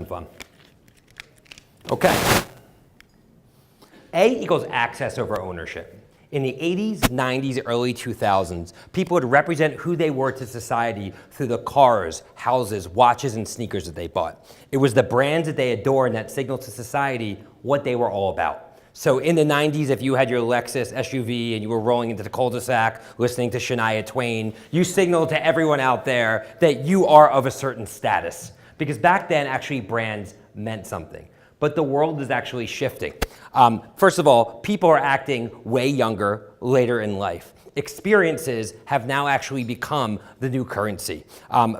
Move on. Okay. A equals access over ownership. In the 80s, 90s, early 2000s, people would represent who they were to society through the cars, houses, watches, and sneakers that they bought. It was the brands that they adored that signaled to society what they were all about. So in the 90s, if you had your Lexus SUV and you were rolling into the cul-de-sac listening to Shania Twain, you signaled to everyone out there that you are of a certain status. Because back then, actually, brands meant something. But the world is actually shifting. First of all, people are acting way younger later in life. Experiences have now actually become the new currency.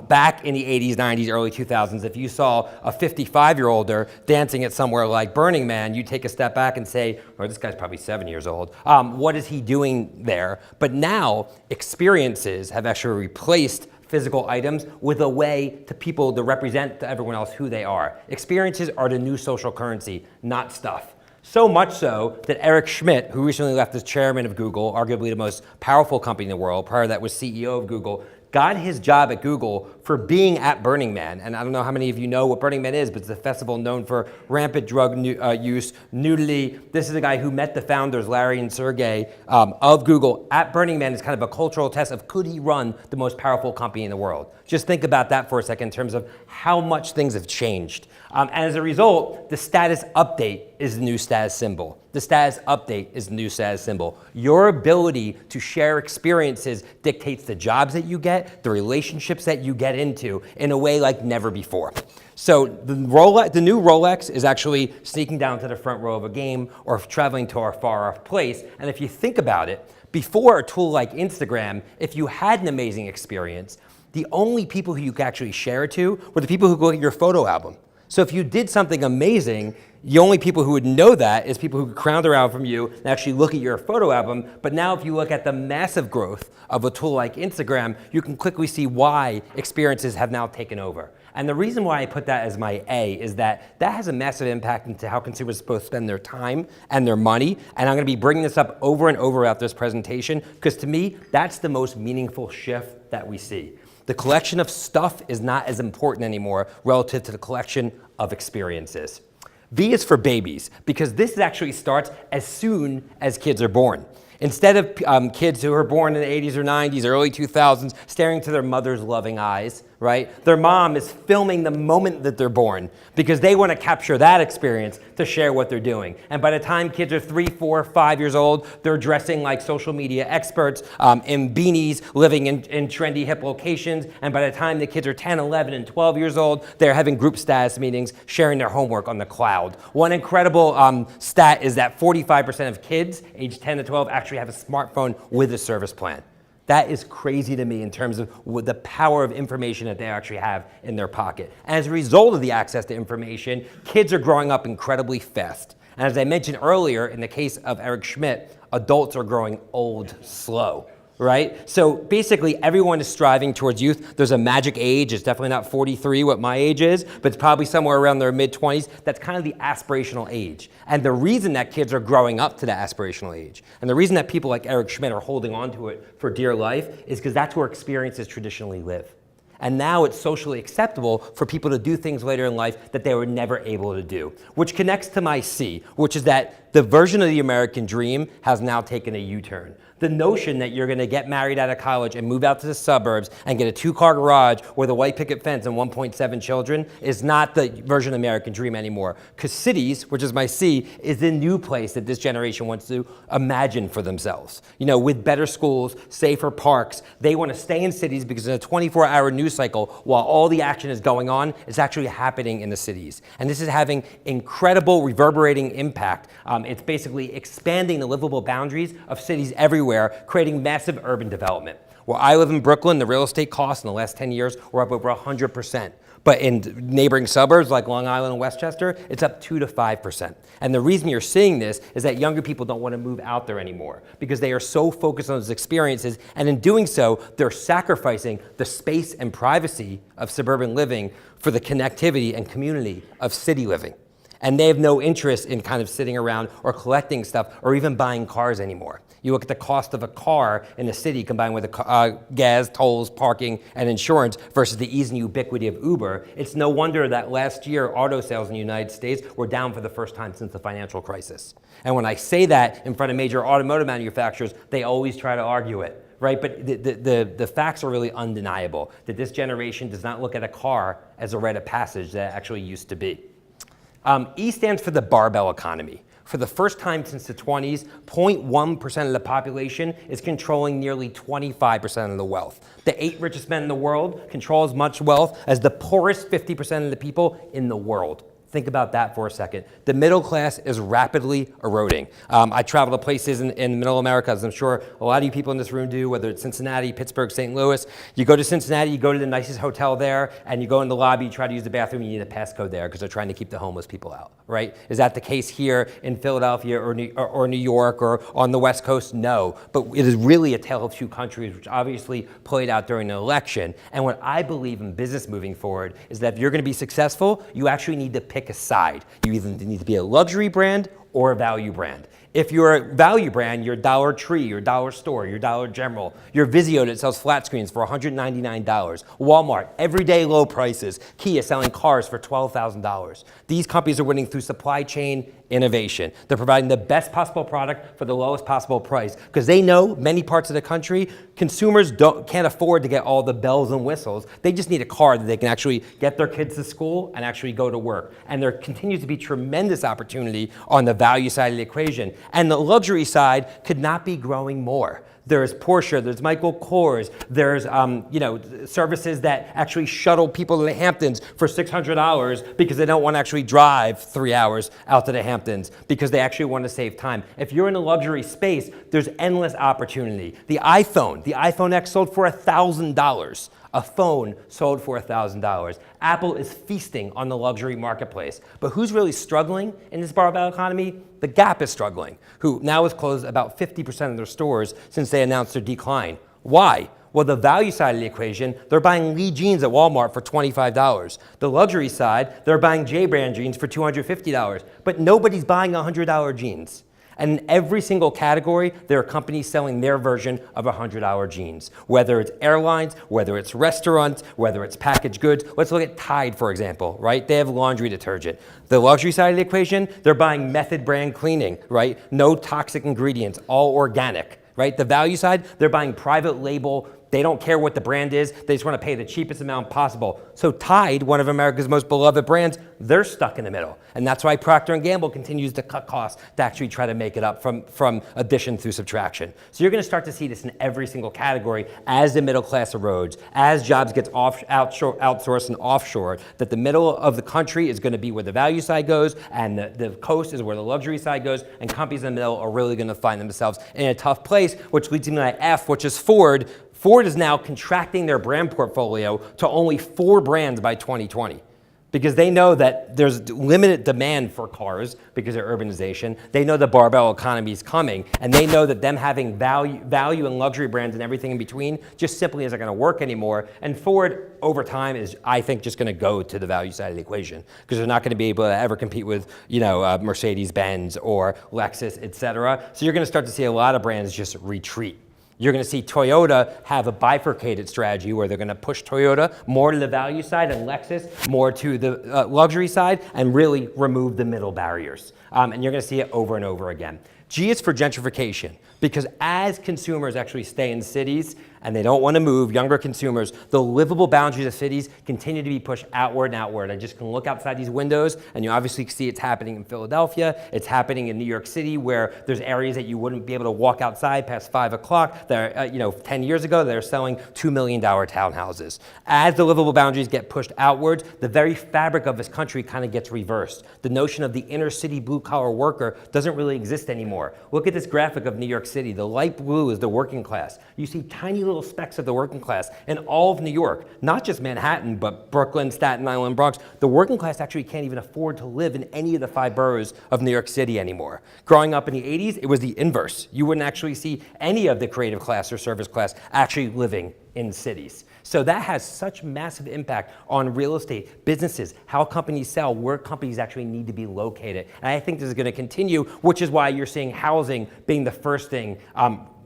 Back in the 80s, 90s, early 2000s, if you saw a 55-year-older dancing at somewhere like Burning Man, you'd take a step back and say, oh, this guy's probably 7 years old. What is he doing there? But now, experiences have actually replaced physical items with a way to people to represent to everyone else who they are. Experiences are the new social currency, not stuff. So much so that Eric Schmidt, who recently left as chairman of Google, arguably the most powerful company in the world, prior to that was CEO of Google, got his job at Google for being at Burning Man. And I don't know how many of you know what Burning Man is, but it's a festival known for rampant drug use, nudity. This is a guy who met the founders, Larry and Sergey, of Google at Burning Man. Is kind of a cultural test of could he run the most powerful company in the world? Just think about that for a second in terms of how much things have changed. And as a result, the status update is the new status symbol. The status update is the new status symbol. Your ability to share experiences dictates the jobs that you get, the relationships that you get into in a way like never before. So the new Rolex is actually sneaking down to the front row of a game or traveling to a far off place. And if you think about it, before a tool like Instagram, if you had an amazing experience, the only people who you could actually share it to were the people who go at your photo album. So if you did something amazing, the only people who would know that is people who could crowd around from you and actually look at your photo album. But now if you look at the massive growth of a tool like Instagram, you can quickly see why experiences have now taken over. And the reason why I put that as my A is that that has a massive impact into how consumers both spend their time and their money. And I'm going to be bringing this up over and over throughout this presentation, because to me, that's the most meaningful shift that we see. The collection of stuff is not as important anymore relative to the collection of experiences. V is for babies, because this actually starts as soon as kids are born. Instead of kids who were born in the 80s or 90s, early 2000s, staring to their mother's loving eyes, right? Their mom is filming the moment that they're born because they want to capture that experience to share what they're doing. And by the time kids are 3, 4, 5 years old, they're dressing like social media experts in beanies, living in trendy hip locations. And by the time the kids are 10, 11, and 12 years old, they're having group status meetings, sharing their homework on the cloud. One incredible stat is that 45% of kids aged 10 to 12 actually have a smartphone with a service plan. That is crazy to me in terms of the power of information that they actually have in their pocket. And as a result of the access to information, kids are growing up incredibly fast. And as I mentioned earlier, in the case of Eric Schmidt, adults are growing old slow, right? So basically everyone is striving towards youth. There's a magic age. It's definitely not 43, what my age is, but it's probably somewhere around their mid-20s. That's kind of the aspirational age. And the reason that kids are growing up to that aspirational age, and the reason that people like Eric Schmidt are holding on to it for dear life, is because that's where experiences traditionally live. And now it's socially acceptable for people to do things later in life that they were never able to do, which connects to my C, which is that the version of the American dream has now taken a U-turn. The notion that you're going to get married out of college and move out to the suburbs and get a 2-car garage with a white picket fence and 1.7 children is not the version of the American dream anymore. Because cities, which is my C, is the new place that this generation wants to imagine for themselves. You know, with better schools, safer parks. They want to stay in cities because in a 24-hour news cycle, while all the action is going on, it's actually happening in the cities. And this is having incredible reverberating impact. It's basically expanding the livable boundaries of cities everywhere, creating massive urban development. Where I live in Brooklyn, the real estate costs in the last 10 years were up over 100%. But in neighboring suburbs like Long Island and Westchester, it's up 2 to 5%. And the reason you're seeing this is that younger people don't want to move out there anymore because they are so focused on those experiences. And in doing so, they're sacrificing the space and privacy of suburban living for the connectivity and community of city living. And they have no interest in kind of sitting around or collecting stuff or even buying cars anymore. You look at the cost of a car in a city combined with gas, tolls, parking, and insurance versus the ease and ubiquity of Uber. It's no wonder that last year auto sales in the United States were down for the first time since the financial crisis. And when I say that in front of major automotive manufacturers, they always try to argue it. Right, but the facts are really undeniable, that this generation does not look at a car as a rite of passage that it actually used to be. E stands for the barbell economy. For the first time since the 20s, 0.1% of the population is controlling nearly 25% of the wealth. The 8 richest men in the world control as much wealth as the poorest 50% of the people in the world. Think about that for a second. The middle class is rapidly eroding. I travel to places in middle America, as I'm sure a lot of you people in this room do, whether it's Cincinnati, Pittsburgh, St. Louis. You go to Cincinnati, you go to the nicest hotel there, and you go in the lobby, you try to use the bathroom, you need a passcode there because they're trying to keep the homeless people out, right? Is that the case here in Philadelphia or New York or on the West Coast? No, but it is really a tale of two countries, which obviously played out during the election. And what I believe in business moving forward is that if you're going to be successful, you actually need to pick a side. You either need to be a luxury brand or a value brand. If you're a value brand, you're Dollar Tree, your Dollar Store, your Dollar General, your Vizio that sells flat screens for $199, Walmart, everyday low prices, Kia selling cars for $12,000. These companies are winning through supply chain innovation. They're providing the best possible product for the lowest possible price because they know many parts of the country, consumers can't afford to get all the bells and whistles. They just need a car that they can actually get their kids to school and actually go to work. And there continues to be tremendous opportunity on the value side of the equation. And the luxury side could not be growing more. There's Porsche, there's Michael Kors, there's services that actually shuttle people to the Hamptons for $600 because they don't want to actually drive 3 hours out to the Hamptons because they actually want to save time. If you're in a luxury space, there's endless opportunity. The iPhone X sold for $1,000. A phone sold for $1,000. Apple is feasting on the luxury marketplace. But who's really struggling in this barbell economy? The Gap is struggling, who now has closed about 50% of their stores since they announced their decline. Why? Well, the value side of the equation, they're buying Lee jeans at Walmart for $25. The luxury side, they're buying J-brand jeans for $250. But nobody's buying $100 jeans. And in every single category, there are companies selling their version of $100 jeans. Whether it's airlines, whether it's restaurants, whether it's packaged goods. Let's look at Tide, for example, right? They have laundry detergent. The luxury side of the equation, they're buying Method brand cleaning, right? No toxic ingredients, all organic, right? The value side, they're buying private label. They don't care what the brand is. They just want to pay the cheapest amount possible. So Tide, one of America's most beloved brands, they're stuck in the middle. And that's why Procter & Gamble continues to cut costs to actually try to make it up from addition through subtraction. So you're going to start to see this in every single category as the middle class erodes, as jobs gets outsourced and offshore, that the middle of the country is going to be where the value side goes, and the coast is where the luxury side goes, and companies in the middle are really going to find themselves in a tough place, which leads me to my F, which is Ford. Ford is now contracting their brand portfolio to only 4 brands by 2020 because they know that there's limited demand for cars because of urbanization. They know the barbell economy is coming, and they know that them having value and luxury brands and everything in between just simply isn't going to work anymore. And Ford, over time, is, I think, just going to go to the value side of the equation because they're not going to be able to ever compete with, Mercedes-Benz or Lexus, et cetera. So you're going to start to see a lot of brands just retreat. You're going to see Toyota have a bifurcated strategy where they're going to push Toyota more to the value side and Lexus more to the luxury side and really remove the middle barriers. And you're going to see it over and over again. G is for gentrification, because as consumers actually stay in cities and they don't want to move, younger consumers, the livable boundaries of cities continue to be pushed outward and outward. I just can look outside these windows and you obviously see it's happening in Philadelphia, it's happening in New York City, where there's areas that you wouldn't be able to walk outside past 5 o'clock. That 10 years ago, they're selling $2 million townhouses. As the livable boundaries get pushed outwards, the very fabric of this country kind of gets reversed. The notion of the inner city blue collar worker doesn't really exist anymore. Look at this graphic of New York City. The light blue is the working class. You see tiny little specks of the working class in all of New York, not just Manhattan, but Brooklyn, Staten Island, Bronx. The working class actually can't even afford to live in any of the 5 boroughs of New York City anymore. Growing up in the 80s, it was the inverse. You wouldn't actually see any of the creative class or service class actually living in cities. So that has such massive impact on real estate, businesses, how companies sell, where companies actually need to be located. And I think this is going to continue, which is why you're seeing housing being the first thing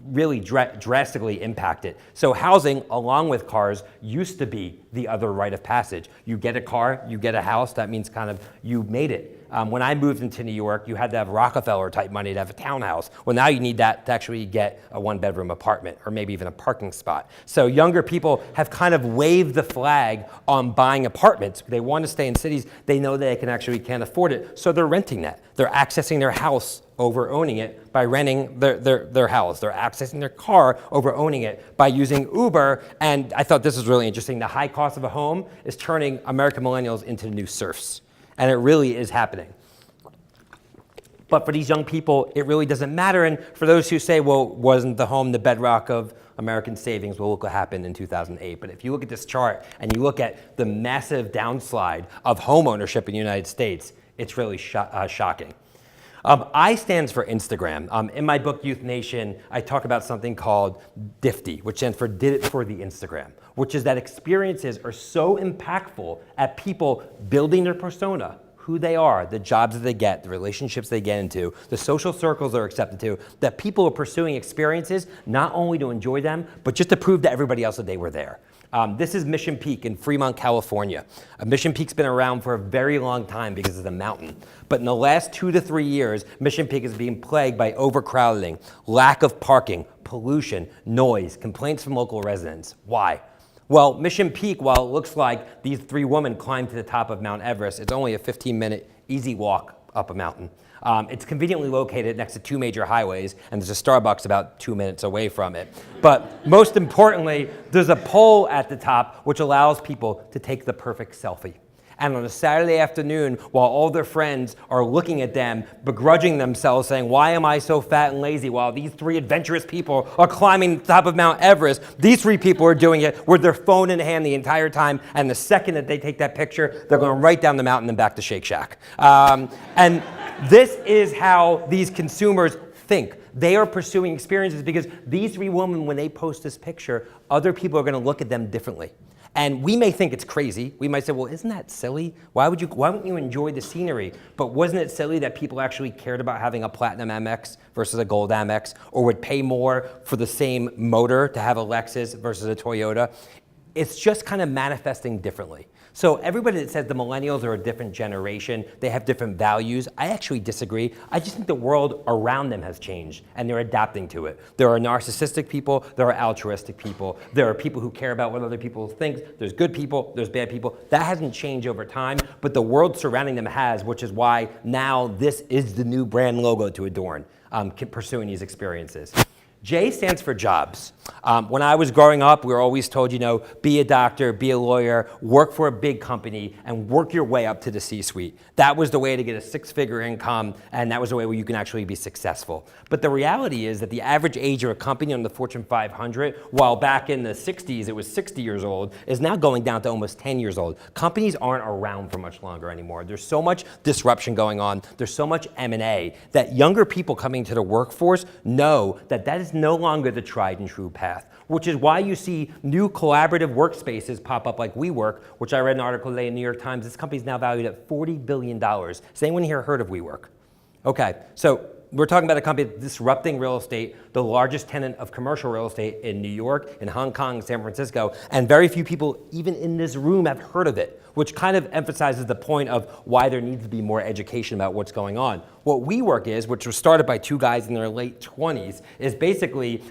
really drastically impacted. So housing, along with cars, used to be the other rite of passage. You get a car, you get a house, that means kind of you made it. When I moved into New York, you had to have Rockefeller type money to have a townhouse. Well, now you need that to actually get a 1-bedroom apartment or maybe even a parking spot. So younger people have kind of waved the flag on buying apartments. They want to stay in cities. They know they can't afford it. So they're renting that. They're accessing their house over owning it by renting their house. They're accessing their car over owning it by using Uber. And I thought this was really interesting. The high cost of a home is turning American millennials into the new serfs. And it really is happening. But for these young people, it really doesn't matter. And for those who say, well, wasn't the home the bedrock of American savings? Well, look what happened in 2008. But if you look at this chart and you look at the massive downslide of home ownership in the United States, it's really shocking. I stands for Instagram. In my book, Youth Nation, I talk about something called DIFTY, which stands for Did It for the Instagram, which is that experiences are so impactful at people building their persona, who they are, the jobs that they get, the relationships they get into, the social circles they're accepted to, that people are pursuing experiences not only to enjoy them, but just to prove to everybody else that they were there. This is Mission Peak in Fremont, California. Mission Peak's been around for a very long time because it's a mountain. But in the last 2 to 3 years, Mission Peak is being plagued by overcrowding, lack of parking, pollution, noise, complaints from local residents. Why? Well, Mission Peak, while it looks like these 3 women climbed to the top of Mount Everest, it's only a 15-minute easy walk up a mountain. It's conveniently located next to 2 major highways, and there's a Starbucks about 2 minutes away from it. But most importantly, there's a pole at the top which allows people to take the perfect selfie. And on a Saturday afternoon, while all their friends are looking at them, begrudging themselves, saying, why am I so fat and lazy? While these 3 adventurous people are climbing the top of Mount Everest, these 3 people are doing it with their phone in hand the entire time. And the second that they take that picture, they're going right down the mountain and back to Shake Shack. And this is how these consumers think. They are pursuing experiences because these 3 women, when they post this picture, other people are going to look at them differently. And we may think it's crazy. We might say, well, isn't that silly? Why wouldn't you enjoy the scenery? But wasn't it silly that people actually cared about having a Platinum Amex versus a Gold Amex, or would pay more for the same motor to have a Lexus versus a Toyota? It's just kind of manifesting differently. So everybody that says the millennials are a different generation, they have different values, I actually disagree. I just think the world around them has changed and they're adapting to it. There are narcissistic people, there are altruistic people, there are people who care about what other people think, there's good people, there's bad people. That hasn't changed over time, but the world surrounding them has, which is why now this is the new brand logo to adorn, pursuing these experiences. J stands for jobs. When I was growing up, we were always told, be a doctor, be a lawyer, work for a big company, and work your way up to the C-suite. That was the way to get a 6-figure income, and that was the way where you can actually be successful. But the reality is that the average age of a company on the Fortune 500, while back in the 60s it was 60 years old, is now going down to almost 10 years old. Companies aren't around for much longer anymore. There's so much disruption going on. There's so much M&A that younger people coming to the workforce know that that is no longer the tried and true path, which is why you see new collaborative workspaces pop up like WeWork, which I read an article today in the New York Times. This company's now valued at $40 billion. Has anyone here heard of WeWork? Okay, so we're talking about a company disrupting real estate, the largest tenant of commercial real estate in New York, in Hong Kong, San Francisco, and very few people even in this room have heard of it, which kind of emphasizes the point of why there needs to be more education about what's going on. What WeWork is, which was started by 2 guys in their late 20s, is basically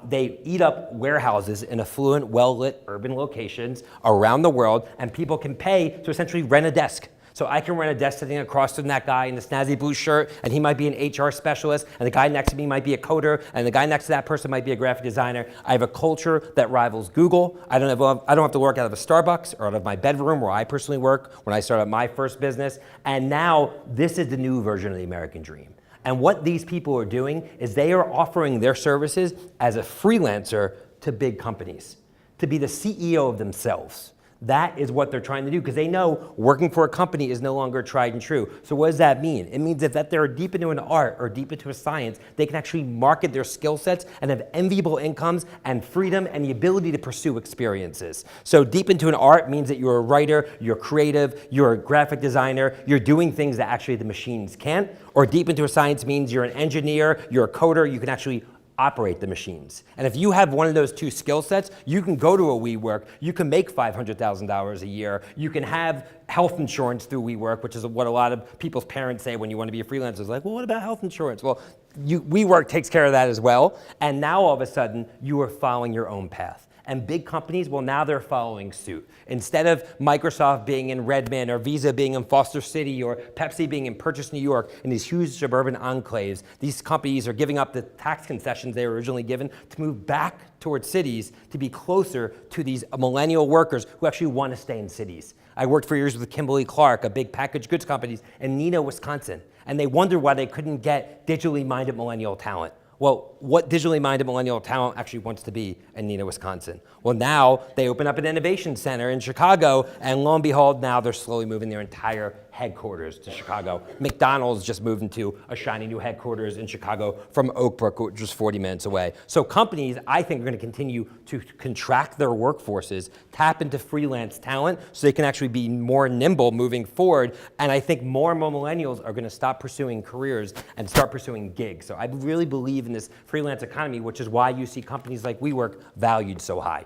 they eat up warehouses in affluent, well-lit urban locations around the world, and people can pay to essentially rent a desk. So I can rent a desk sitting across from that guy in the snazzy blue shirt, and he might be an HR specialist, and the guy next to me might be a coder, and the guy next to that person might be a graphic designer. I have a culture that rivals Google. I don't have to work out of a Starbucks or out of my bedroom where I personally work when I started my first business. And now this is the new version of the American dream. And what these people are doing is they are offering their services as a freelancer to big companies, to be the CEO of themselves. That is what they're trying to do because they know working for a company is no longer tried and true. So what does that mean? It means that they're deep into an art or deep into a science, they can actually market their skill sets and have enviable incomes and freedom and the ability to pursue experiences. So deep into an art means that you're a writer, you're creative, you're a graphic designer, you're doing things that actually the machines can't. Or deep into a science means you're an engineer, you're a coder, you can actually operate the machines. And if you have one of those two skill sets, you can go to a WeWork, you can make $500,000 a year, you can have health insurance through WeWork, which is what a lot of people's parents say when you want to be a freelancer. It's like, well, what about health insurance? Well, WeWork takes care of that as well. And now all of a sudden, you are following your own path. And big companies, well, now they're following suit. Instead of Microsoft being in Redmond or Visa being in Foster City or Pepsi being in Purchase, New York, in these huge suburban enclaves, these companies are giving up the tax concessions they were originally given to move back towards cities to be closer to these millennial workers who actually want to stay in cities. I worked for years with Kimberly-Clark, a big packaged goods company in Neenah, Wisconsin, and they wondered why they couldn't get digitally minded millennial talent. Well, what digitally minded millennial talent actually wants to be in Neenah, Wisconsin? Well, now they open up an innovation center in Chicago, and lo and behold, now they're slowly moving their entire headquarters to Chicago. McDonald's just moved into a shiny new headquarters in Chicago from Oak Brook, which is 40 minutes away. So companies, I think, are going to continue to contract their workforces, tap into freelance talent so they can actually be more nimble moving forward. And I think more and more millennials are going to stop pursuing careers and start pursuing gigs. So I really believe in this freelance economy, which is why you see companies like WeWork valued so high.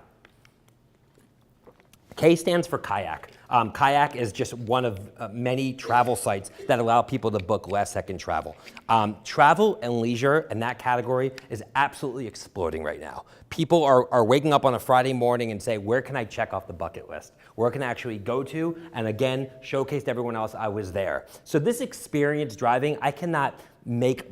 K stands for Kayak. Kayak is just one of many travel sites that allow people to book last-second travel. Travel and leisure in that category is absolutely exploding right now. People are waking up on a Friday morning and say, where can I check off the bucket list? Where can I actually go to? And again, showcase to everyone else I was there. So this experience driving, I cannot make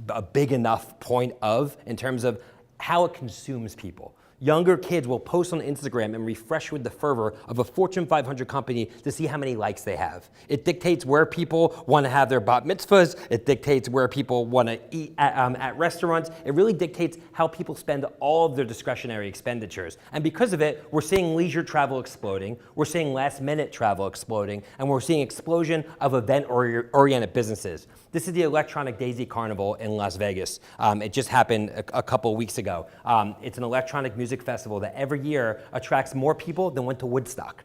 a big enough point of in terms of how it consumes people. Younger kids will post on Instagram and refresh with the fervor of a Fortune 500 company to see how many likes they have. It dictates where people want to have their bat mitzvahs. It dictates where people want to eat at restaurants. It really dictates how people spend all of their discretionary expenditures. And because of it, we're seeing leisure travel exploding. We're seeing last-minute travel exploding. And we're seeing explosion of event-oriented businesses. This is the Electronic Daisy Carnival in Las Vegas. It just happened a couple weeks ago. It's an electronic music festival that every year attracts more people than went to Woodstock.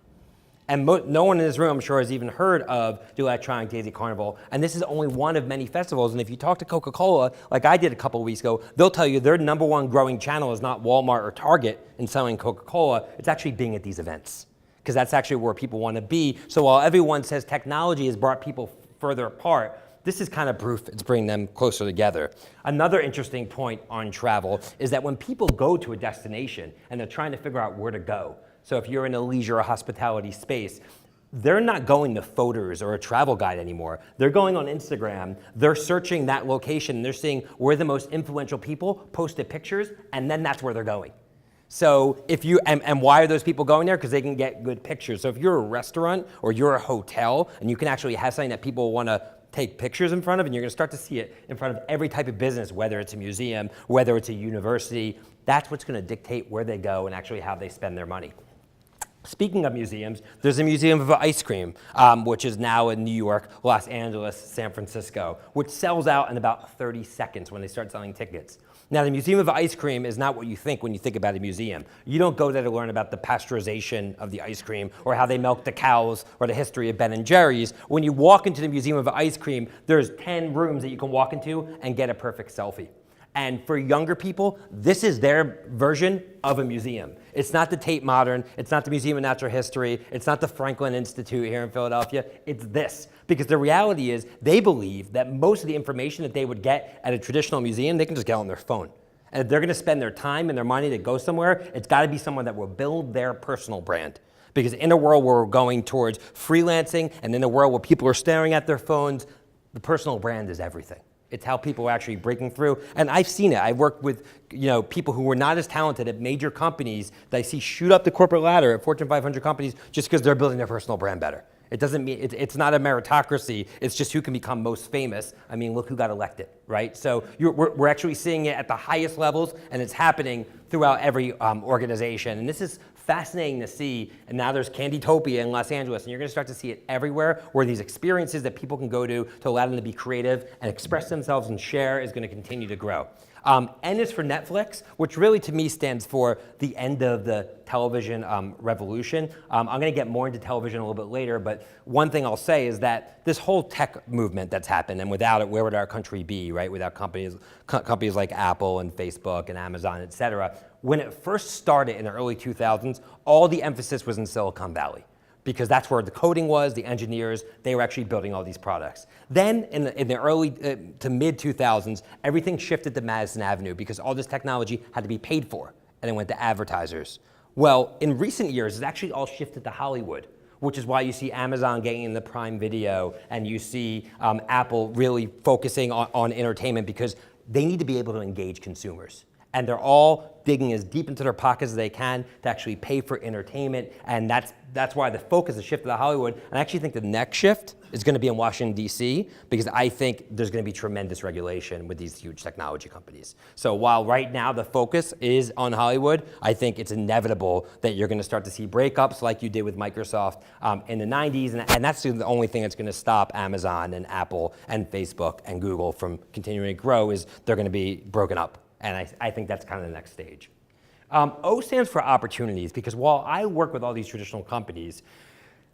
And no one in this room, I'm sure, has even heard of the Electronic Daisy Carnival. And this is only one of many festivals. And if you talk to Coca-Cola, like I did a couple weeks ago, they'll tell you their number one growing channel is not Walmart or Target in selling Coca-Cola. It's actually being at these events, because that's actually where people want to be. So while everyone says technology has brought people further apart, this is kind of proof it's bringing them closer together. Another interesting point on travel is that when people go to a destination and they're trying to figure out where to go, so if you're in a leisure or hospitality space, they're not going to Photos or a travel guide anymore. They're going on Instagram, they're searching that location, and they're seeing where the most influential people posted pictures, and then that's where they're going. So if you, and why are those people going there? Because they can get good pictures. So if you're a restaurant or you're a hotel and you can actually have something that people want to take pictures in front of, and you're going to start to see it in front of every type of business, whether it's a museum, whether it's a university, that's what's going to dictate where they go and actually how they spend their money. Speaking of museums, there's a Museum of Ice Cream, which is now in New York, Los Angeles, San Francisco, which sells out in about 30 seconds when they start selling tickets. Now, the Museum of Ice Cream is not what you think when you think about a museum. You don't go there to learn about the pasteurization of the ice cream or how they milk the cows or the history of Ben & Jerry's. When you walk into the Museum of Ice Cream, there's 10 rooms that you can walk into and get a perfect selfie. And for younger people, this is their version of a museum. It's not the Tate Modern, it's not the Museum of Natural History, it's not the Franklin Institute here in Philadelphia, it's this. Because the reality is, they believe that most of the information that they would get at a traditional museum, they can just get on their phone. And if they're gonna spend their time and their money to go somewhere, it's gotta be someone that will build their personal brand. Because in a world where we're going towards freelancing, and in a world where people are staring at their phones, the personal brand is everything. It's how people are actually breaking through. And I've seen it. I've worked with people who were not as talented at major companies that I see shoot up the corporate ladder at Fortune 500 companies just because they're building their personal brand better. It doesn't mean, it's not a meritocracy, it's just who can become most famous. I mean, look who got elected, right? So we're actually seeing it at the highest levels, and it's happening throughout every organization. And this is fascinating to see. And now there's Candytopia in Los Angeles, and you're going to start to see it everywhere, where these experiences that people can go to allow them to be creative and express themselves and share is going to continue to grow. N is for Netflix, which really to me stands for the end of the television revolution. I'm going to get more into television a little bit later, but one thing I'll say is that this whole tech movement that's happened, and without it, where would our country be, right? Without companies like Apple and Facebook and Amazon, et cetera. When it first started in the early 2000s, all the emphasis was in Silicon Valley, because that's where the coding was, the engineers, they were actually building all these products. Then in the early to mid 2000s, everything shifted to Madison Avenue because all this technology had to be paid for, and it went to advertisers. Well, in recent years, it's actually all shifted to Hollywood, which is why you see Amazon getting in the Prime Video, and you see Apple really focusing on entertainment because they need to be able to engage consumers. And they're all digging as deep into their pockets as they can to actually pay for entertainment. And that's why the focus has shifted to Hollywood. And I actually think the next shift is going to be in Washington, D.C., because I think there's going to be tremendous regulation with these huge technology companies. So while right now the focus is on Hollywood, I think it's inevitable that you're going to start to see breakups like you did with Microsoft in the 90s. And that's the only thing that's going to stop Amazon and Apple and Facebook and Google from continuing to grow, is they're going to be broken up. And I think that's kind of the next stage. O stands for opportunities, because while I work with all these traditional companies,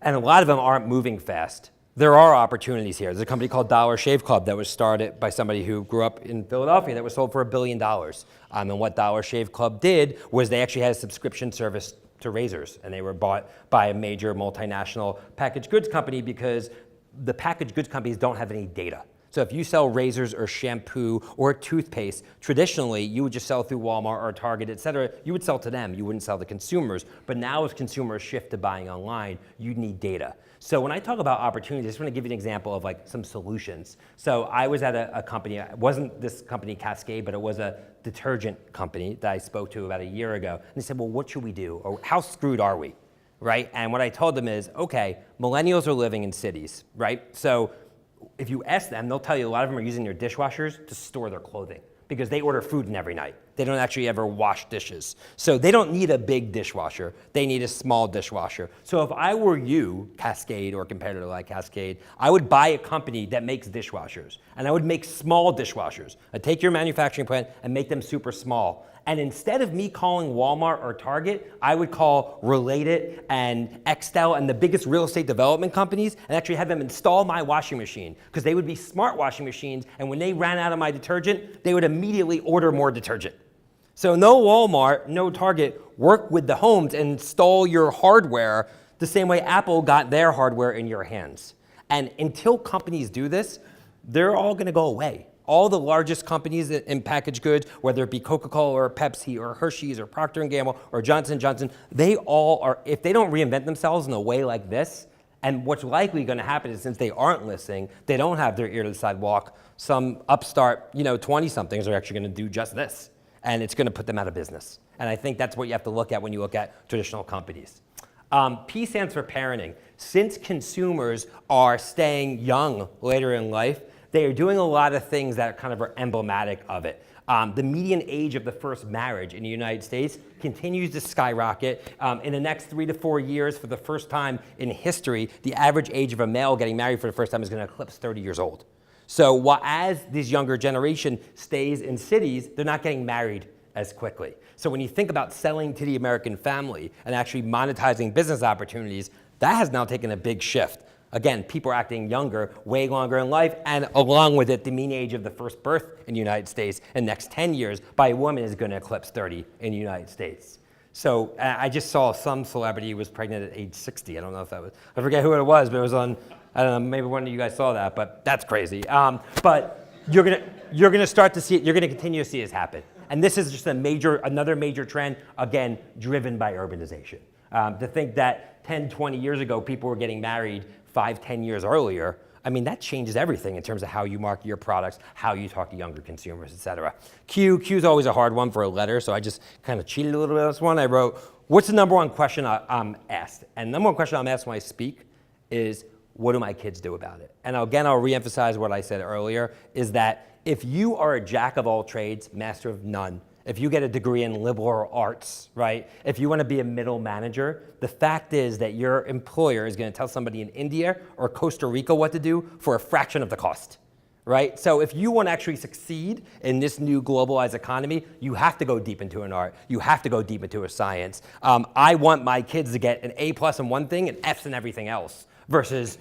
and a lot of them aren't moving fast, there are opportunities here. There's a company called Dollar Shave Club that was started by somebody who grew up in Philadelphia that was sold for $1 billion. And what Dollar Shave Club did was they actually had a subscription service to razors, and they were bought by a major multinational packaged goods company because the packaged goods companies don't have any data. So if you sell razors or shampoo or toothpaste, traditionally you would just sell through Walmart or Target, et cetera. You would sell to them, you wouldn't sell to consumers. But now as consumers shift to buying online, you need data. So when I talk about opportunities, I just want to give you an example of like some solutions. So I was at a company, it wasn't this company Cascade, but it was a detergent company that I spoke to about a year ago. And they said, well, what should we do? Or how screwed are we, right? And what I told them is, okay, millennials are living in cities, right? So if you ask them, they'll tell you a lot of them are using their dishwashers to store their clothing because they order food in every night. They don't actually ever wash dishes. So they don't need a big dishwasher. They need a small dishwasher. So if I were you, Cascade or a competitor like Cascade, I would buy a company that makes dishwashers. And I would make small dishwashers. I'd take your manufacturing plant and make them super small. And instead of me calling Walmart or Target, I would call Related and Extel and the biggest real estate development companies and actually have them install my washing machine, because they would be smart washing machines, and when they ran out of my detergent, they would immediately order more detergent. So no Walmart, no Target, work with the homes and install your hardware the same way Apple got their hardware in your hands. And until companies do this, they're all going to go away. All the largest companies in packaged goods, whether it be Coca-Cola or Pepsi or Hershey's or Procter & Gamble or Johnson & Johnson, they all are, if they don't reinvent themselves in a way like this, and what's likely going to happen is, since they aren't listening, they don't have their ear to the sidewalk, some upstart, 20-somethings are actually going to do just this. And it's going to put them out of business. And I think that's what you have to look at when you look at traditional companies. P stands for parenting. Since consumers are staying young later in life, they are doing a lot of things that kind of are emblematic of it. The median age of the first marriage in the United States continues to skyrocket. In the next 3 to 4 years, for the first time in history, the average age of a male getting married for the first time is going to eclipse 30 years old. So while as this younger generation stays in cities, they're not getting married as quickly. So when you think about selling to the American family and actually monetizing business opportunities, that has now taken a big shift. Again, people are acting younger, way longer in life, and along with it, the mean age of the first birth in the United States in the next 10 years by a woman is going to eclipse 30 in the United States. So I just saw some celebrity who was pregnant at age 60. I don't know if that was, I forget who it was, but it was on, I don't know, maybe one of you guys saw that, but that's crazy. But you're gonna start to see it, you're gonna continue to see this happen. And this is just another major trend, again, driven by urbanization. To think that 10, 20 years ago, people were getting married 5, 10 years earlier, I mean, that changes everything in terms of how you market your products, how you talk to younger consumers, et cetera. Q's always a hard one for a letter, so I just kind of cheated a little bit on this one. I wrote, what's the number one question I'm asked? And the number one question I'm asked when I speak is, what do my kids do about it? And again, I'll reemphasize what I said earlier, is that if you are a jack of all trades, master of none, if you get a degree in liberal arts, right? If you want to be a middle manager, the fact is that your employer is going to tell somebody in India or Costa Rica what to do for a fraction of the cost, right? So if you want to actually succeed in this new globalized economy, you have to go deep into an art. You have to go deep into a science. I want my kids to get an A+ in one thing and F's in everything else versus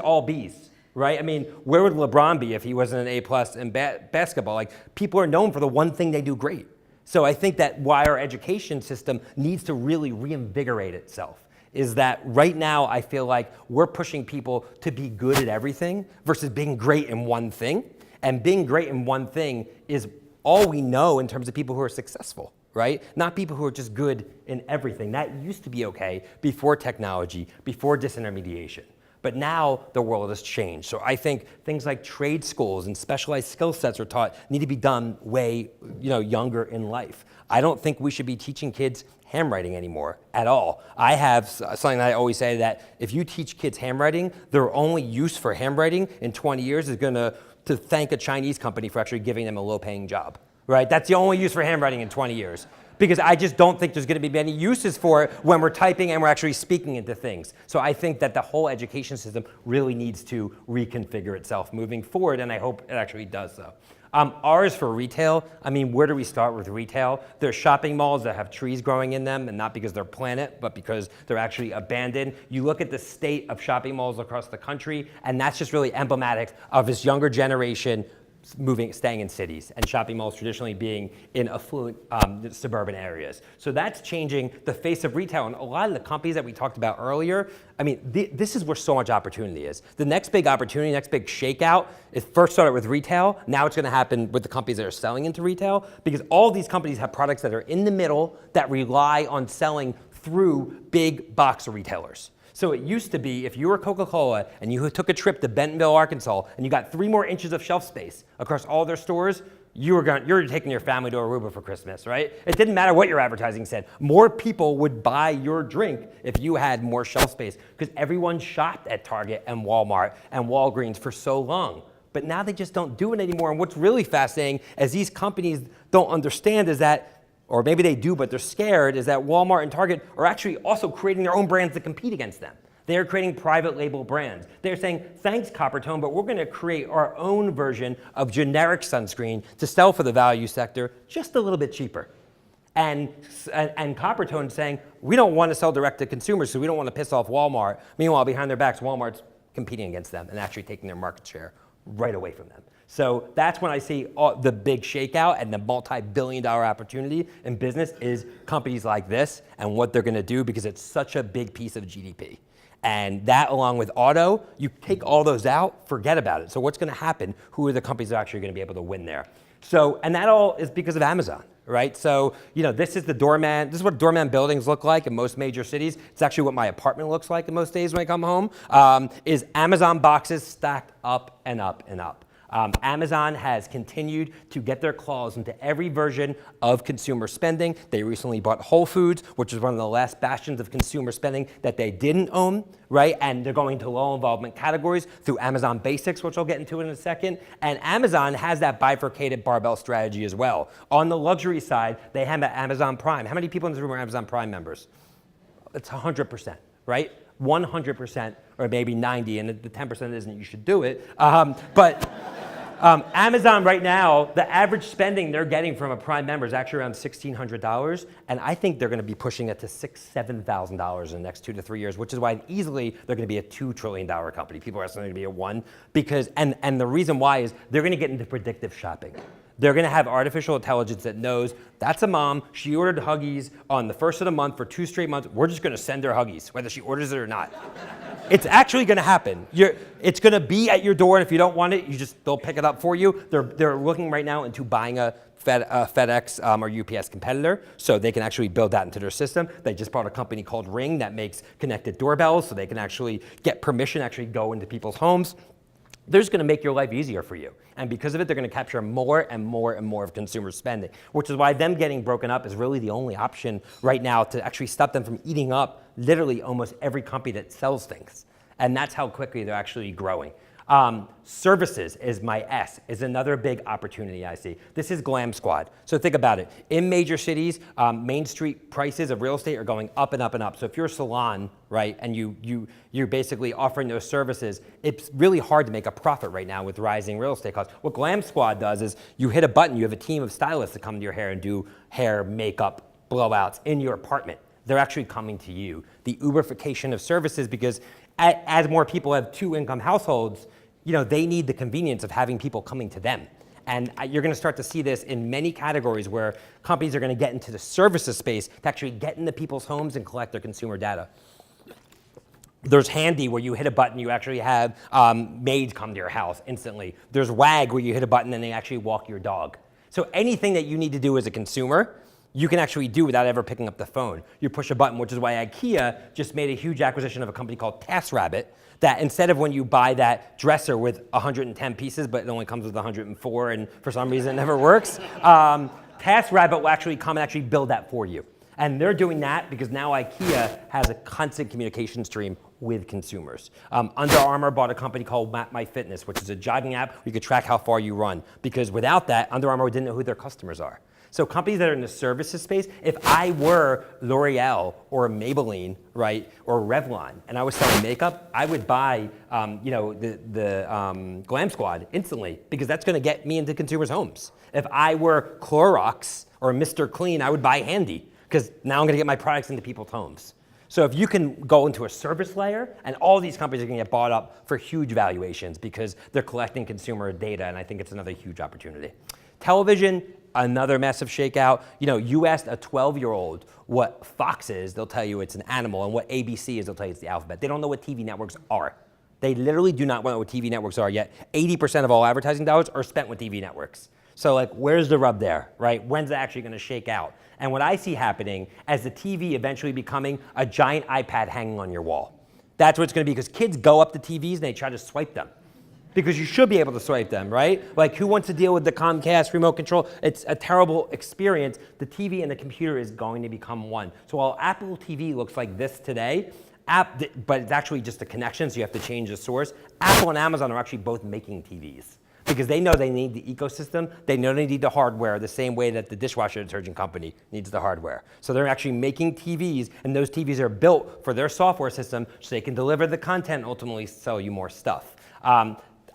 all B's. Right? I mean, where would LeBron be if he wasn't an A+ in basketball? Like, people are known for the one thing they do great. So I think that why our education system needs to really reinvigorate itself is that right now I feel like we're pushing people to be good at everything versus being great in one thing. And being great in one thing is all we know in terms of people who are successful, right? Not people who are just good in everything. That used to be okay before technology, before disintermediation. But now the world has changed. So I think things like trade schools and specialized skill sets are taught need to be done way younger in life. I don't think we should be teaching kids handwriting anymore at all. I have something that I always say that if you teach kids handwriting, their only use for handwriting in 20 years is to thank a Chinese company for actually giving them a low-paying job, right? That's the only use for handwriting in 20 years. Because I just don't think there's going to be many uses for it when we're typing and we're actually speaking into things. So I think that the whole education system really needs to reconfigure itself moving forward, and I hope it actually does so. Ours for retail, I mean, where do we start with retail? There's shopping malls that have trees growing in them, and not because they're planted, but because they're actually abandoned. You look at the state of shopping malls across the country, and that's just really emblematic of this younger generation staying in cities, and shopping malls traditionally being in affluent suburban areas. So that's changing the face of retail. And a lot of the companies that we talked about earlier, I mean, this is where so much opportunity is. The next big opportunity, next big shakeout, is first started with retail. Now it's going to happen with the companies that are selling into retail, because all these companies have products that are in the middle that rely on selling through big box retailers. So it used to be if you were Coca-Cola and you took a trip to Bentonville, Arkansas, and you got 3 more inches of shelf space across all their stores, you're taking your family to Aruba for Christmas, right? It didn't matter what your advertising said. More people would buy your drink if you had more shelf space, because everyone shopped at Target and Walmart and Walgreens for so long. But now they just don't do it anymore. And what's really fascinating is these companies don't understand is that, or maybe they do, but they're scared, is that Walmart and Target are actually also creating their own brands to compete against them. They're creating private label brands. They're saying, thanks Coppertone, but we're going to create our own version of generic sunscreen to sell for the value sector just a little bit cheaper. And Coppertone saying, we don't want to sell direct to consumers, so we don't want to piss off Walmart. Meanwhile, behind their backs, Walmart's competing against them and actually taking their market share right away from them. So that's when I see the big shakeout and the multi-billion-dollar opportunity in business is companies like this and what they're going to do, because it's such a big piece of GDP. And that, along with auto, you take all those out, forget about it. So what's going to happen? Who are the companies that are actually going to be able to win there? So, and that all is because of Amazon, right? So, this is the doorman. This is what doorman buildings look like in most major cities. It's actually what my apartment looks like in most days when I come home, is Amazon boxes stacked up and up and up. Amazon has continued to get their claws into every version of consumer spending. They recently bought Whole Foods, which is one of the last bastions of consumer spending that they didn't own, right? And they're going to low involvement categories through Amazon Basics, which I'll get into in a second. And Amazon has that bifurcated barbell strategy as well. On the luxury side, they have Amazon Prime. How many people in this room are Amazon Prime members? It's 100%, right? 100%, or maybe 90, and the 10% isn't you should do it. Amazon right now, the average spending they're getting from a Prime member is actually around $1,600, and I think they're going to be pushing it to $6,000, $7,000 in the next 2 to 3 years, which is why easily they're going to be a $2 trillion company. People are estimating to be a $1, because, and the reason why is they're going to get into predictive shopping. They're going to have artificial intelligence that knows that's a mom, she ordered Huggies on the first of the month for 2 straight months. We're just going to send her Huggies, whether she orders it or not. It's actually going to happen. It's going to be at your door, and if you don't want it, they'll pick it up for you. They're looking right now into buying a FedEx or UPS competitor, so they can actually build that into their system. They just bought a company called Ring that makes connected doorbells, so they can actually get permission to actually go into people's homes. They're just going to make your life easier for you. And because of it, they're going to capture more and more and more of consumer spending, which is why them getting broken up is really the only option right now to actually stop them from eating up literally almost every company that sells things. And that's how quickly they're actually growing. Services is my S, is another big opportunity I see. This is Glam Squad. So think about it. In major cities, Main Street prices of real estate are going up and up and up. So if you're a salon, right, and you're basically offering those services, it's really hard to make a profit right now with rising real estate costs. What Glam Squad does is you hit a button, you have a team of stylists that come to your hair and do hair, makeup, blowouts in your apartment. They're actually coming to you. The Uberification of services, because as more people have two-income households, they need the convenience of having people coming to them. And you're going to start to see this in many categories where companies are going to get into the services space to actually get into people's homes and collect their consumer data. There's Handy, where you hit a button, you actually have maids come to your house instantly. There's Wag, where you hit a button and they actually walk your dog. So anything that you need to do as a consumer, you can actually do without ever picking up the phone. You push a button, which is why IKEA just made a huge acquisition of a company called TaskRabbit, that instead of when you buy that dresser with 110 pieces, but it only comes with 104, and for some reason it never works, TaskRabbit will actually come and actually build that for you. And they're doing that because now IKEA has a constant communication stream with consumers. Under Armour bought a company called MyFitness, which is a jogging app where you could track how far you run. Because without that, Under Armour didn't know who their customers are. So companies that are in the services space, if I were L'Oreal or Maybelline, right, or Revlon, and I was selling makeup, I would buy, the Glam Squad instantly, because that's going to get me into consumers' homes. If I were Clorox or Mr. Clean, I would buy Handy, because now I'm going to get my products into people's homes. So if you can go into a service layer, and all these companies are going to get bought up for huge valuations because they're collecting consumer data, and I think it's another huge opportunity. Television, another massive shakeout. You asked a 12-year-old what Fox is, they'll tell you it's an animal, and what ABC is, they'll tell you it's the alphabet. They don't know what TV networks are. They literally do not know what TV networks are yet. 80% of all advertising dollars are spent with TV networks. So where's the rub there, right? When's it actually going to shake out? And what I see happening as the TV eventually becoming a giant iPad hanging on your wall. That's what it's going to be, because kids go up to TVs and they try to swipe them. Because you should be able to swipe them, right? Who wants to deal with the Comcast remote control? It's a terrible experience. The TV and the computer is going to become one. So while Apple TV looks like this today, but it's actually just a connection, so you have to change the source, Apple and Amazon are actually both making TVs. Because they know they need the ecosystem, they know they need the hardware the same way that the dishwasher detergent company needs the hardware. So they're actually making TVs, and those TVs are built for their software system so they can deliver the content and ultimately sell you more stuff.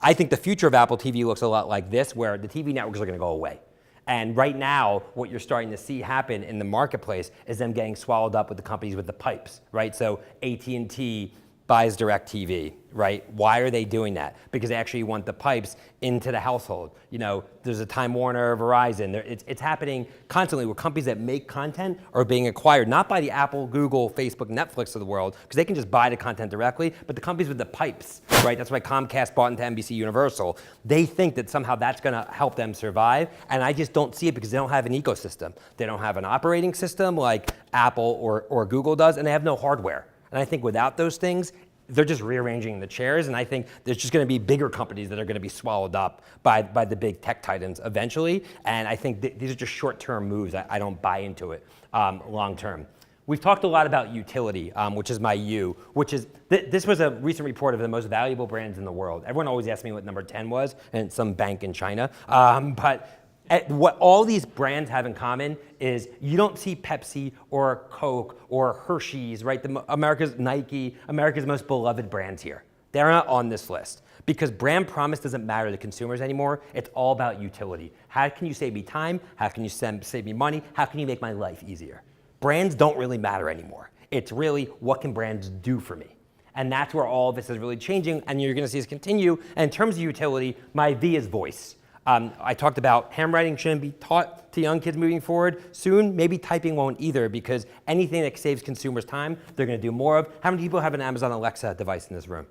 I think the future of Apple TV looks a lot like this, where the TV networks are going to go away. And right now, what you're starting to see happen in the marketplace is them getting swallowed up with the companies with the pipes, right? So AT&T buys DirecTV, right? Why are they doing that? Because they actually want the pipes into the household. There's a Time Warner, Verizon. It's happening constantly where companies that make content are being acquired, not by the Apple, Google, Facebook, Netflix of the world, because they can just buy the content directly, but the companies with the pipes, right? That's why Comcast bought into NBC Universal. They think that somehow that's going to help them survive, and I just don't see it because they don't have an ecosystem. They don't have an operating system like Apple or Google does, and they have no hardware. And I think without those things, they're just rearranging the chairs, and I think there's just going to be bigger companies that are going to be swallowed up by the big tech titans eventually, and I think these are just short-term moves. I don't buy into it long-term. We've talked a lot about utility, which is my U, which is, this was a recent report of the most valuable brands in the world. Everyone always asks me what number 10 was, and it's some bank in China, but what all these brands have in common is you don't see Pepsi or Coke or Hershey's, right? America's Nike, America's most beloved brands here. They're not on this list because brand promise doesn't matter to consumers anymore. It's all about utility. How can you save me time? How can you save me money? How can you make my life easier? Brands don't really matter anymore. It's really what can brands do for me? And that's where all of this is really changing, and you're going to see this continue. And in terms of utility, my V is voice. I talked about handwriting shouldn't be taught to young kids moving forward. Soon, maybe typing won't either, because anything that saves consumers time, they're going to do more of. How many people have an Amazon Alexa device in this room?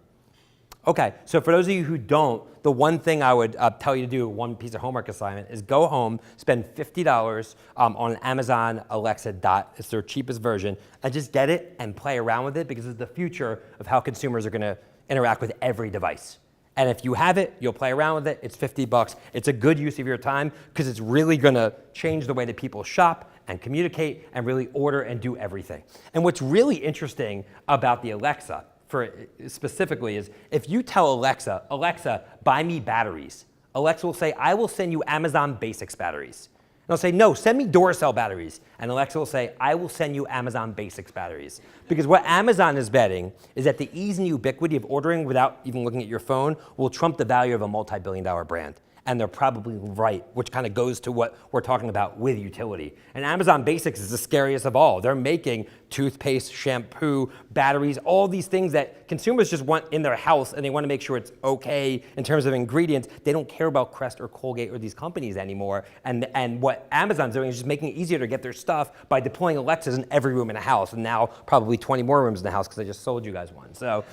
Okay, so for those of you who don't, the one thing I would tell you to do, one piece of homework assignment, is go home, spend $50 on an Amazon Alexa Dot. It's their cheapest version, and just get it and play around with it, because it's the future of how consumers are going to interact with every device. And if you have it, you'll play around with it. It's $50. It's a good use of your time because it's really going to change the way that people shop and communicate and really order and do everything. And what's really interesting about the Alexa, for specifically is if you tell Alexa, Alexa, buy me batteries, Alexa will say, I will send you Amazon Basics batteries. And I'll say, no, send me Duracell batteries. And Alexa will say, I will send you Amazon Basics batteries. Because what Amazon is betting is that the ease and ubiquity of ordering without even looking at your phone will trump the value of a multi-billion-dollar brand. And they're probably right, which kind of goes to what we're talking about with utility. And Amazon Basics is the scariest of all. They're making toothpaste, shampoo, batteries, all these things that consumers just want in their house, and they want to make sure it's okay in terms of ingredients. They don't care about Crest or Colgate or these companies anymore. And what Amazon's doing is just making it easier to get their stuff by deploying Alexas in every room in a house, and now probably 20 more rooms in the house because I just sold you guys one. So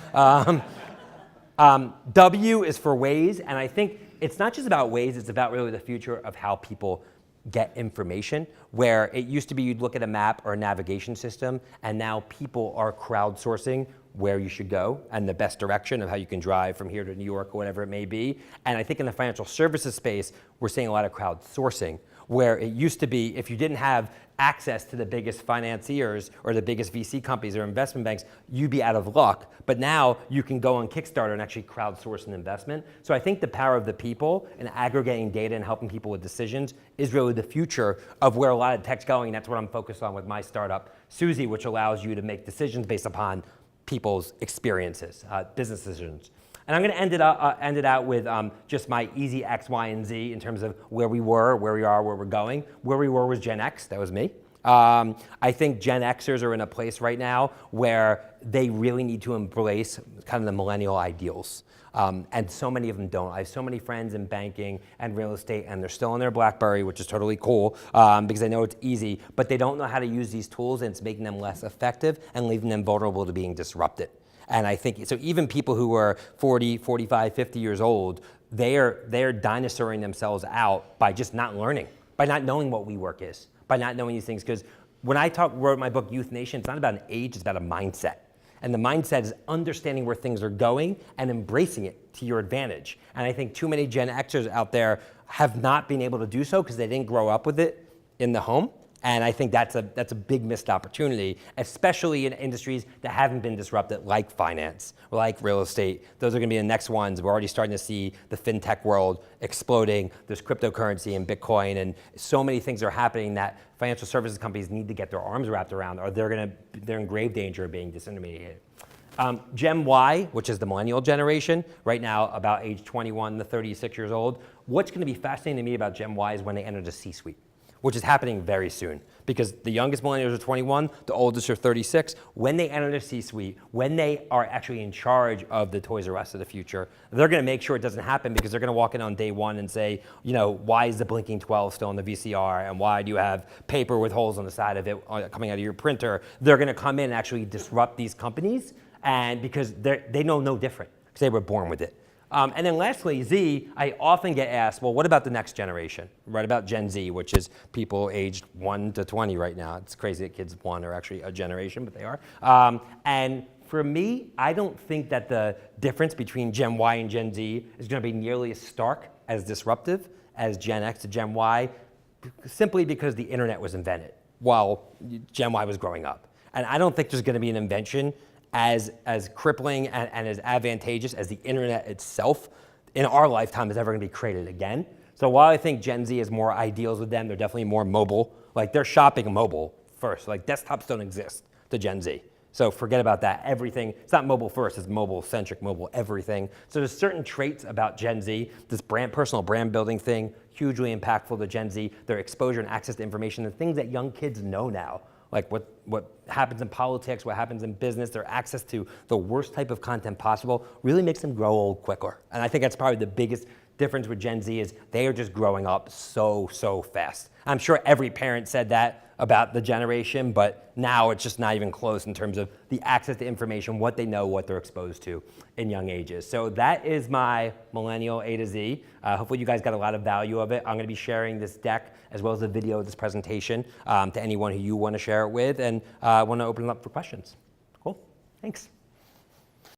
W is for ways, and I think it's not just about ways, it's about really the future of how people get information, where it used to be you'd look at a map or a navigation system, and now people are crowdsourcing where you should go and the best direction of how you can drive from here to New York or whatever it may be. And I think in the financial services space, we're seeing a lot of crowdsourcing, where it used to be if you didn't have access to the biggest financiers or the biggest VC companies or investment banks, you'd be out of luck. But now you can go on Kickstarter and actually crowdsource an investment. So I think the power of the people and aggregating data and helping people with decisions is really the future of where a lot of tech's going. And that's what I'm focused on with my startup, Suzy, which allows you to make decisions based upon people's experiences, business decisions. And I'm going to end it out with just my easy X, Y, and Z in terms of where we were, where we are, where we're going. Where we were was Gen X. That was me. I think Gen Xers are in a place right now where they really need to embrace kind of the millennial ideals. And so many of them don't. I have so many friends in banking and real estate, and they're still on their BlackBerry, which is totally cool because they know it's easy, but they don't know how to use these tools, and it's making them less effective and leaving them vulnerable to being disrupted. And I think, so even people who are 40, 45, 50 years old, they're dinosauring themselves out by just not learning, by not knowing what WeWork is, by not knowing these things. Because when I wrote my book, Youth Nation, it's not about an age, it's about a mindset. And the mindset is understanding where things are going and embracing it to your advantage. And I think too many Gen Xers out there have not been able to do so because they didn't grow up with it in the home. And I think that's a big missed opportunity, especially in industries that haven't been disrupted, like finance, like real estate. Those are going to be the next ones. We're already starting to see the fintech world exploding. There's cryptocurrency and Bitcoin, and so many things are happening that financial services companies need to get their arms wrapped around, or they're in grave danger of being disintermediated. Gen Y, which is the millennial generation, right now about age 21 to 36 years old. What's going to be fascinating to me about Gen Y is when they enter the C-suite, which is happening very soon, because the youngest millennials are 21, the oldest are 36. When they enter the C-suite, when they are actually in charge of the Toys R Us of the future, they're going to make sure it doesn't happen, because they're going to walk in on day one and say, you know, why is the blinking 12 still on the VCR, and why do you have paper with holes on the side of it coming out of your printer? They're going to come in and actually disrupt these companies, and because they know no different, because they were born with it. And then lastly, Z, I often get asked, well, what about the next generation? Right, about Gen Z, which is people aged 1 to 20 right now. It's crazy that kids 1 are actually a generation, but they are. And for me, I don't think that the difference between Gen Y and Gen Z is going to be nearly as stark, as disruptive as Gen X to Gen Y, simply because the internet was invented while Gen Y was growing up. And I don't think there's going to be an invention as crippling and as advantageous as the internet itself in our lifetime is ever going to be created again. So while I think Gen Z has more ideals with them, they're definitely more mobile. Like, they're shopping mobile first. Like, desktops don't exist to Gen Z. So forget about that. Everything, it's not mobile first, it's mobile-centric, mobile everything. So there's certain traits about Gen Z, this personal brand building thing, hugely impactful to Gen Z, their exposure and access to information, the things that young kids know now. Like what happens in politics, what happens in business, their access to the worst type of content possible really makes them grow old quicker. And I think that's probably the biggest difference with Gen Z is they are just growing up so fast. I'm sure every parent said that about the generation, but now it's just not even close in terms of the access to information, what they know, what they're exposed to in young ages. So that is my millennial A to Z. Hopefully you guys got a lot of value of it. I'm gonna be sharing this deck as well as the video of this presentation to anyone who you wanna share it with, and I wanna open it up for questions. Cool, thanks.